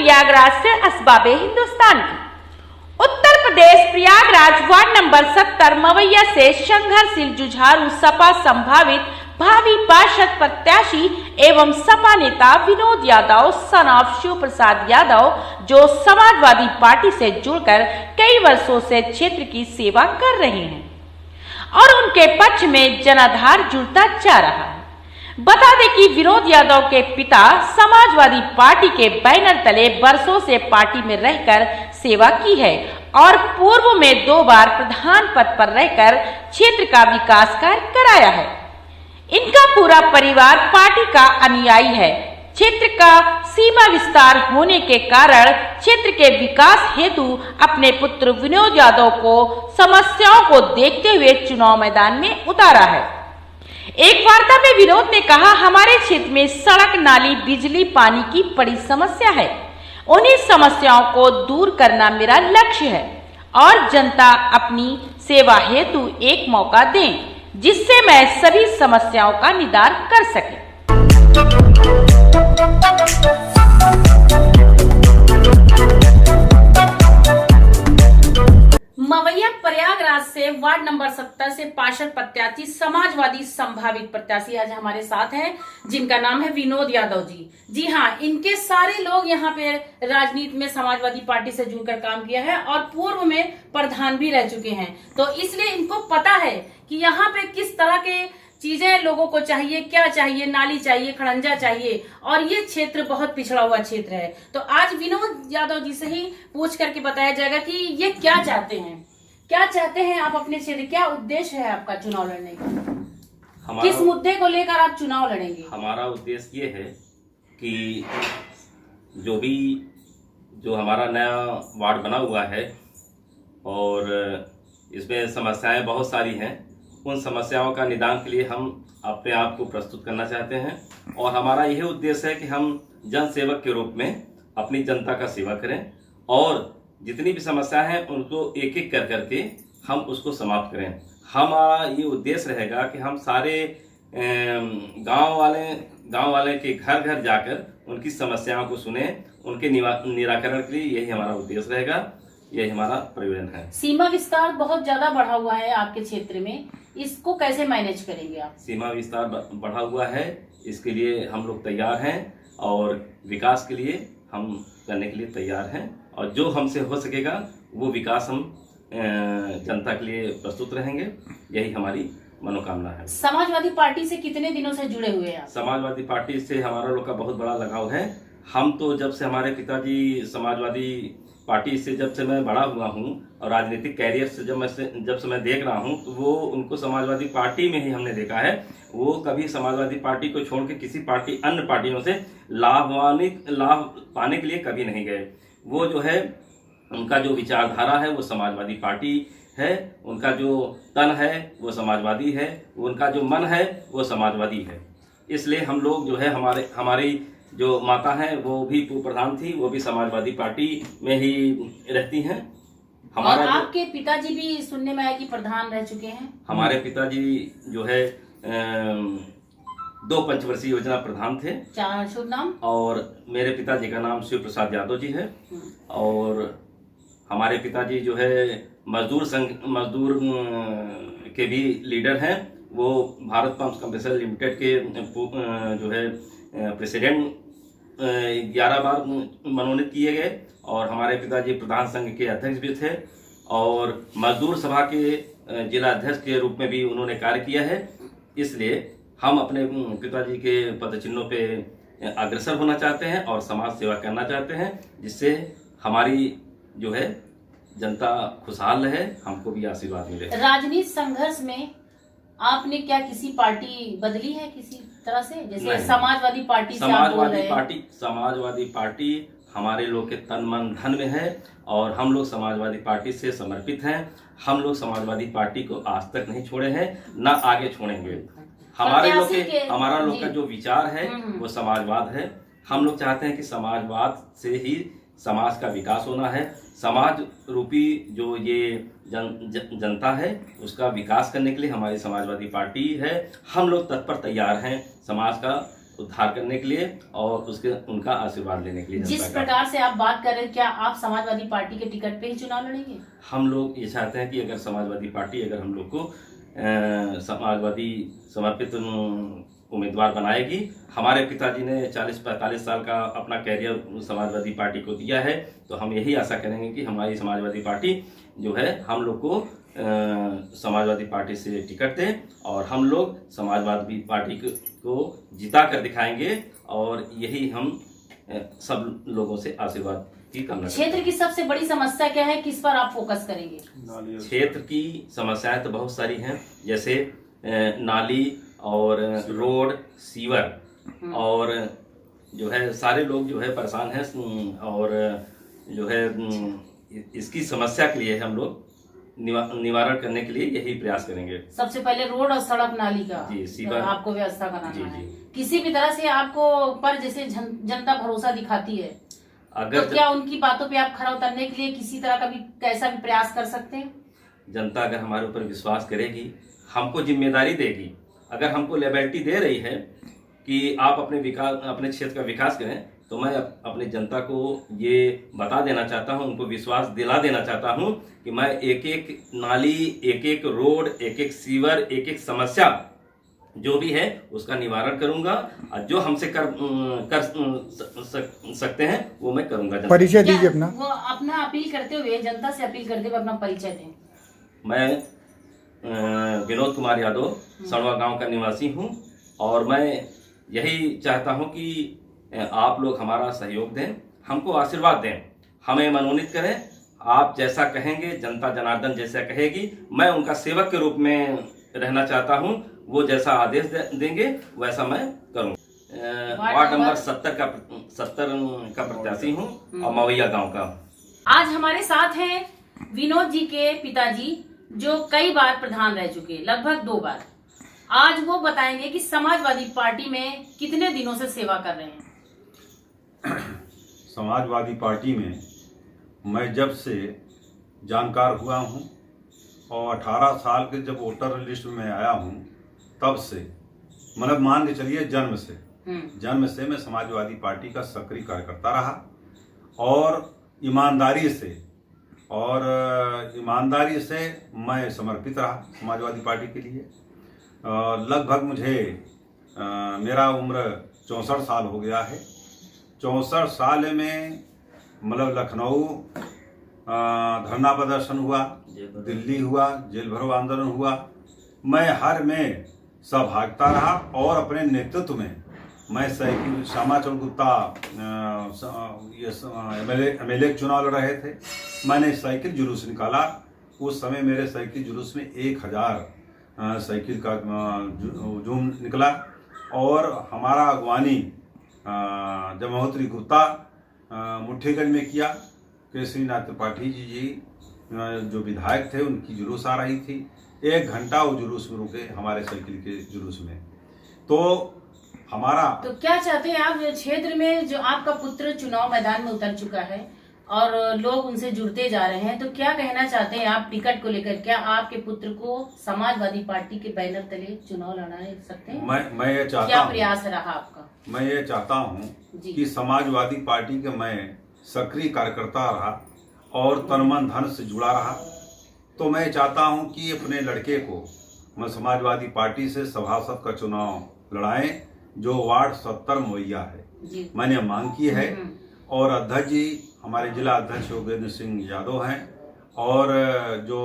प्रयागराज से असबाबे हिंदुस्तान की। Uttar Pradesh Prayagraj ward number 70 Mawaiya से संघर्षशील जुझारू सपा संभावित भावी पार्षद प्रत्याशी एवं सपा नेता विनोद यादव सन ऑफ शिव प्रसाद यादव, जो समाजवादी पार्टी से जुड़कर कई वर्षों से क्षेत्र की सेवा कर रहे हैं और उनके पक्ष में जनाधार जुड़ता जा रहा है। बता दें कि विनोद यादव के पिता समाजवादी पार्टी के बैनर तले वर्षों से पार्टी में रहकर सेवा की है और पूर्व में 2 बार प्रधान पद पर रहकर क्षेत्र का विकास कार्य कराया है। इनका पूरा परिवार पार्टी का अनुयायी है। क्षेत्र का सीमा विस्तार होने के कारण क्षेत्र के विकास हेतु अपने पुत्र विनोद यादव को समस्याओं को देखते हुए चुनाव मैदान में उतारा है। एक वार्ता में विनोद ने कहा, हमारे क्षेत्र में सड़क, नाली, बिजली, पानी की बड़ी समस्या है। उन्हीं समस्याओं को दूर करना मेरा लक्ष्य है और जनता अपनी सेवा हेतु एक मौका दें जिससे मैं सभी समस्याओं का निदान कर सके। मवैया प्रयागराज से वार्ड नंबर 70 से पार्षद प्रत्याशी समाजवादी संभावित प्रत्याशी आज हमारे साथ हैं, जिनका नाम है विनोद यादव जी। जी हाँ, इनके सारे लोग यहाँ पे राजनीति में समाजवादी पार्टी से जुड़कर काम किया है और पूर्व में प्रधान भी रह चुके हैं, तो इसलिए इनको पता है कि यहाँ पे किस तरह के चीजें लोगों को चाहिए, क्या चाहिए, नाली चाहिए, खड़ंजा चाहिए और ये क्षेत्र बहुत पिछड़ा हुआ क्षेत्र है। तो आज विनोद यादव जी से ही पूछ करके बताया जाएगा कि ये क्या चाहते हैं आप अपने क्षेत्र, क्या उद्देश्य है आपका चुनाव लड़ने का, किस मुद्दे को लेकर आप चुनाव लड़ेंगे? हमारा उद्देश्य ये है कि जो हमारा नया वार्ड बना हुआ है और इसमें समस्याएं बहुत सारी हैं, उन समस्याओं का निदान के लिए हम अपने आप को प्रस्तुत करना चाहते हैं और हमारा यही उद्देश्य है कि हम जन सेवक के रूप में अपनी जनता का सेवा करें और जितनी भी समस्या है उनको एक एक कर करके हम उसको समाप्त करें। हमारा ये उद्देश्य रहेगा कि हम सारे गांव वाले के घर घर जाकर उनकी समस्याओं को सुने, उनके निराकरण के लिए यही हमारा उद्देश्य रहेगा, यही हमारा प्रयोजन है। सीमा विस्तार बहुत ज्यादा बढ़ा हुआ है आपके क्षेत्र में, इसको कैसे मैनेज करेंगे आप? सीमा विस्तार बढ़ा हुआ है, इसके लिए हम लोग तैयार हैं और विकास के लिए हम करने के लिए तैयार हैं और जो हमसे हो सकेगा वो विकास हम जनता के लिए प्रस्तुत रहेंगे, यही हमारी मनोकामना है। समाजवादी पार्टी से कितने दिनों से जुड़े हुए हैं आप? समाजवादी पार्टी से हमारा लोग का बहुत बड़ा लगाव है। हम तो जब से हमारे पिताजी समाजवादी पार्टी से जब से मैं बड़ा हुआ हूँ और राजनीतिक कैरियर से जब से मैं देख रहा हूँ, तो वो उनको समाजवादी पार्टी में ही हमने देखा है। वो कभी समाजवादी पार्टी को छोड़ के किसी पार्टी अन्य पार्टियों से लाभ पाने के लिए कभी नहीं गए। वो जो है उनका जो विचारधारा है वो समाजवादी पार्टी है, उनका जो तन है वो समाजवादी है, उनका जो मन है वो समाजवादी है। इसलिए हम लोग जो है हमारी जो माता हैं वो भी पूर्व प्रधान थी, वो भी समाजवादी पार्टी में ही रहती हैं। और आपके पिताजी भी सुनने में आया कि प्रधान रह चुके हैं? हमारे पिताजी जो है 2 पंचवर्षीय योजना प्रधान थे। शुभ नाम? और मेरे पिताजी का नाम शिव प्रसाद यादव जी है और हमारे पिताजी जो है मजदूर के भी लीडर हैं। वो भारत पंप्स कंप्रेसर लिमिटेड के जो है प्रेसिडेंट 11 बार मनोनीत किए गए और हमारे पिताजी प्रधान संघ के अध्यक्ष भी थे और मजदूर सभा के जिला अध्यक्ष के रूप में भी उन्होंने कार्य किया है। इसलिए हम अपने पिताजी के पद चिन्हों पे अग्रसर होना चाहते हैं और समाज सेवा करना चाहते हैं, जिससे हमारी जो है जनता खुशहाल रहे, हमको भी आशीर्वाद मिले। राजनीतिक संघर्ष में आपने क्या किसी पार्टी बदली है किसी तरह से, जैसे समाजवादी पार्टी से आप बोल रहे हैं? समाजवादी पार्टी हमारे लोग के तन मन धन में है और हम लोग समाजवादी पार्टी से समर्पित हैं। हम लोग समाजवादी पार्टी को आज तक नहीं छोड़े हैं, न आगे छोड़ेंगे। हमारा लोग का जो विचार है वो समाजवाद है। हम लोग चाहते हैं कि समाजवाद से ही समाज का विकास होना है। समाज रूपी जो ये जनता है उसका विकास करने के लिए हमारी समाजवादी पार्टी है। हम लोग तत्पर तैयार हैं समाज का उद्धार करने के लिए और उसके उनका आशीर्वाद लेने के लिए। जिस प्रकार से आप बात कर रहे हैं, क्या आप समाजवादी पार्टी के टिकट पे ही चुनाव लड़ेंगे? हम लोग ये चाहते हैं कि अगर समाजवादी पार्टी अगर हम लोग को समाजवादी समर्पित उम्मीदवार बनाएगी, हमारे पिताजी ने 40-45 साल का अपना कैरियर समाजवादी पार्टी को दिया है, तो हम यही आशा करेंगे कि हमारी समाजवादी पार्टी जो है हम लोग को समाजवादी पार्टी से टिकट दे और हम लोग समाजवादी पार्टी को जिता कर दिखाएंगे और यही हम सब लोगों से आशीर्वाद की कामना। क्षेत्र की सबसे बड़ी समस्या क्या है, किस पर आप फोकस करेंगे? क्षेत्र की समस्याएं तो बहुत सारी हैं, जैसे नाली और रोड, सीवर और जो है सारे लोग जो है परेशान हैं और जो है इसकी समस्या के लिए हम लोग निवारण करने के लिए यही प्रयास करेंगे। सबसे पहले रोड और सड़क नाली का सीवर आपको व्यवस्था बनाना है। जी। किसी भी तरह से आपको पर जैसे जनता भरोसा दिखाती है, अगर तो क्या उनकी बातों पे आप खरा उतरने के लिए किसी तरह का भी कैसा भी प्रयास कर सकते हैं? जनता अगर हमारे ऊपर विश्वास करेगी, हमको जिम्मेदारी देगी, अगर हमको लेबर्टी दे रही है कि आप अपने क्षेत्र का विकास करें, तो मैं अपनी जनता को ये बता देना चाहता हूं, उनको विश्वास दिला देना चाहता हूं कि मैं एक एक नाली, एक एक रोड, एक एक सीवर, एक एक समस्या जो भी है उसका निवारण करूंगा और जो हमसे कर सकते हैं वो मैं करूंगा। परिचय दीजिए अपना। वो अपना अपील करते हुए, जनता से अपील करते हुए अपना परिचय दें। मैं विनोद कुमार यादव सड़वा गांव का निवासी हूं और मैं यही चाहता हूं कि आप लोग हमारा सहयोग दें, हमको आशीर्वाद दें, हमें मनोनीत करें। आप जैसा कहेंगे, जनता जनार्दन जैसा कहेगी, मैं उनका सेवक के रूप में रहना चाहता हूं। वो जैसा आदेश देंगे वैसा मैं करूंगा। वार्ड नंबर 70 का प्रत्याशी हूं और मवैया गांव का। आज हमारे साथ हैं विनोद जी के पिताजी, जो कई बार प्रधान रह चुके, लगभग 2 बार। आज वो बताएंगे कि समाजवादी पार्टी में कितने दिनों से सेवा कर रहे हैं। समाजवादी पार्टी में मैं जब से जानकार हुआ हूं और 18 साल के जब वोटर लिस्ट में आया हूं, तब से मतलब मान के चलिए जन्म से मैं समाजवादी पार्टी का सक्रिय कार्यकर्ता रहा और ईमानदारी से मैं समर्पित रहा समाजवादी पार्टी के लिए। लगभग मुझे मेरा उम्र 64 साल हो गया है। 64 साल में मतलब लखनऊ धरना प्रदर्शन हुआ, दिल्ली हुआ, जेल भरो आंदोलन हुआ, मैं हर में सहभागिता रहा और अपने नेतृत्व में मैं साइकिल श्यामाचरण गुप्ता MLA चुनाव लड़ रहे थे, मैंने साइकिल जुलूस निकाला। उस समय मेरे साइकिल जुलूस में 1000 साइकिल का जुलूम निकला और हमारा अगवानी जमहोत्री गुप्ता मुठ्ठीगंज में किया। केसरीनाथ त्रिपाठी जी जो विधायक थे, उनकी जुलूस आ रही थी, 1 घंटा वो जुलूस में रुके हमारे साइकिल के जुलूस में। तो क्या चाहते हैं आप क्षेत्र में, जो आपका पुत्र चुनाव मैदान में उतर चुका है और लोग उनसे जुड़ते जा रहे हैं, तो क्या कहना चाहते हैं आप टिकट को लेकर? क्या आपके पुत्र को समाजवादी पार्टी के बैनर तले चुनाव लड़ा सकते हैं? मैं ये चाहता क्या प्रयास रहा आपका? मैं ये चाहता हूँ कि समाजवादी पार्टी के मैं सक्रिय कार्यकर्ता रहा और तन मन धन से जुड़ा रहा। तो मैं चाहता हूँ कि अपने लड़के को मैं समाजवादी पार्टी से सभासद का चुनाव लड़ाएं, जो वार्ड 70 मवैया है। मैंने मांग की है और अध्यक्ष जी हमारे जिला अध्यक्ष योगेंद्र सिंह यादव हैं और जो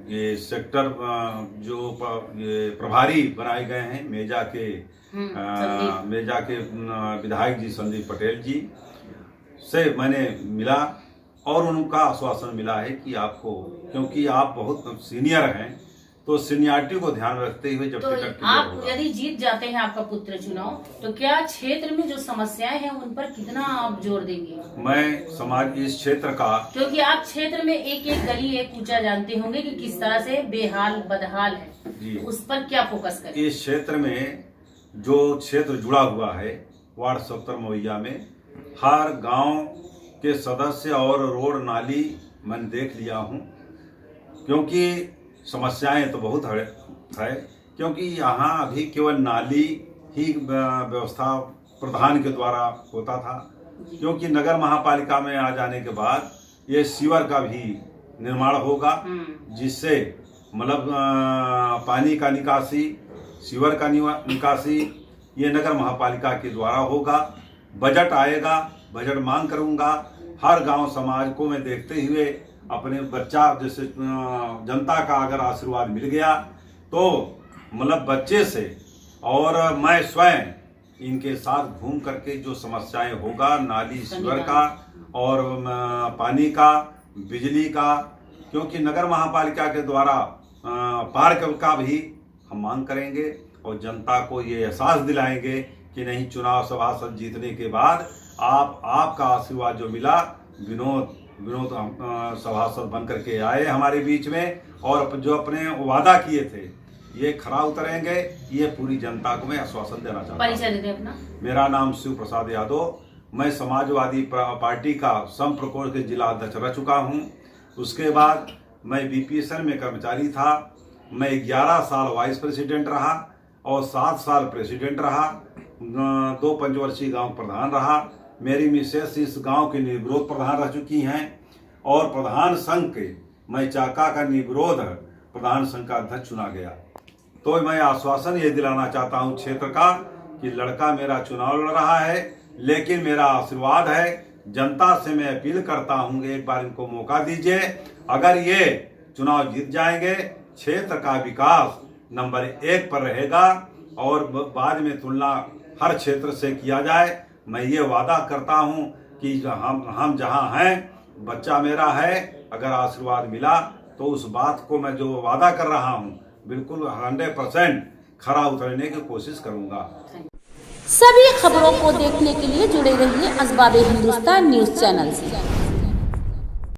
ये सेक्टर जो ये प्रभारी बनाए गए हैं मेजा के विधायक जी संदीप पटेल जी से मैंने मिला और उनका आश्वासन मिला है कि आपको, क्योंकि आप बहुत सीनियर हैं, तो सीनियरिटी को ध्यान रखते हुए जब टिकट आप यदि जीत जाते हैं आपका पुत्र चुनाव, तो क्या क्षेत्र में जो समस्याएं हैं उन पर कितना आप जोर देंगे? मैं समाज इस क्षेत्र का, क्योंकि आप क्षेत्र में एक एक गली एक कूचा जानते होंगे कि किस तरह से बेहाल बदहाल है, उस पर क्या फोकस करें? इस क्षेत्र में जो क्षेत्र जुड़ा हुआ है वार्ड 70 मवैया में, हर गांव के सदस्य और रोड नाली मैंने देख लिया हूं, क्योंकि समस्याएं तो बहुत है क्योंकि यहाँ अभी केवल नाली ही व्यवस्था प्रधान के द्वारा होता था, क्योंकि नगर महापालिका में आ जाने के बाद ये सीवर का भी निर्माण होगा, जिससे मतलब पानी का निकासी, सीवर का निकासी ये नगर महापालिका के द्वारा होगा। बजट आएगा, बजट मांग करूंगा। हर गांव समाज को मैं देखते हुए अपने बच्चा जैसे जनता का अगर आशीर्वाद मिल गया तो मतलब बच्चे से और मैं स्वयं इनके साथ घूम करके जो समस्याएं होगा, नाली सीवर का और पानी का, बिजली का, क्योंकि नगर महापालिका के द्वारा पार्क का भी हम मांग करेंगे और जनता को ये एहसास दिलाएंगे कि नहीं, चुनाव सभासद जीतने के बाद आपका आशीर्वाद जो मिला, विनोद सभासद बन करके आए हमारे बीच में और जो अपने वादा किए थे ये खरा उतरेंगे, ये पूरी जनता को मैं आश्वासन देना चाहता हूँ। परिचय दे दें अपना। मेरा नाम शिव प्रसाद यादव, मैं समाजवादी पार्टी का सम प्रकोष्ठ के जिला अध्यक्ष रह चुका हूँ। उसके बाद मैं बीपीएसएल में कर्मचारी था। मैं 11 साल वाइस प्रेसिडेंट रहा और 7 साल प्रेसिडेंट रहा। 2 पंचवर्षीय गांव प्रधान रहा। मेरी मिसेस इस गांव के निर्विरोध प्रधान रह चुकी हैं और प्रधान संघ के मैं चाका का निर्विरोध प्रधान संघ का अध्यक्ष चुना गया। तो मैं आश्वासन ये दिलाना चाहता हूँ क्षेत्र का कि लड़का मेरा चुनाव लड़ रहा है, लेकिन मेरा आशीर्वाद है। जनता से मैं अपील करता हूँ, एक बार इनको मौका दीजिए। अगर ये चुनाव जीत जाएंगे, क्षेत्र का विकास नंबर 1 पर रहेगा और बाद में तुलना हर क्षेत्र से किया जाए। मैं ये वादा करता हूँ कि हम जहाँ हैं, बच्चा मेरा है, अगर आशीर्वाद मिला तो उस बात को मैं जो वादा कर रहा हूँ बिल्कुल 100% खरा उतरने की कोशिश करूँगा। सभी खबरों को देखने के लिए जुड़े रहिए असबाबे हिंदुस्तान न्यूज चैनल से।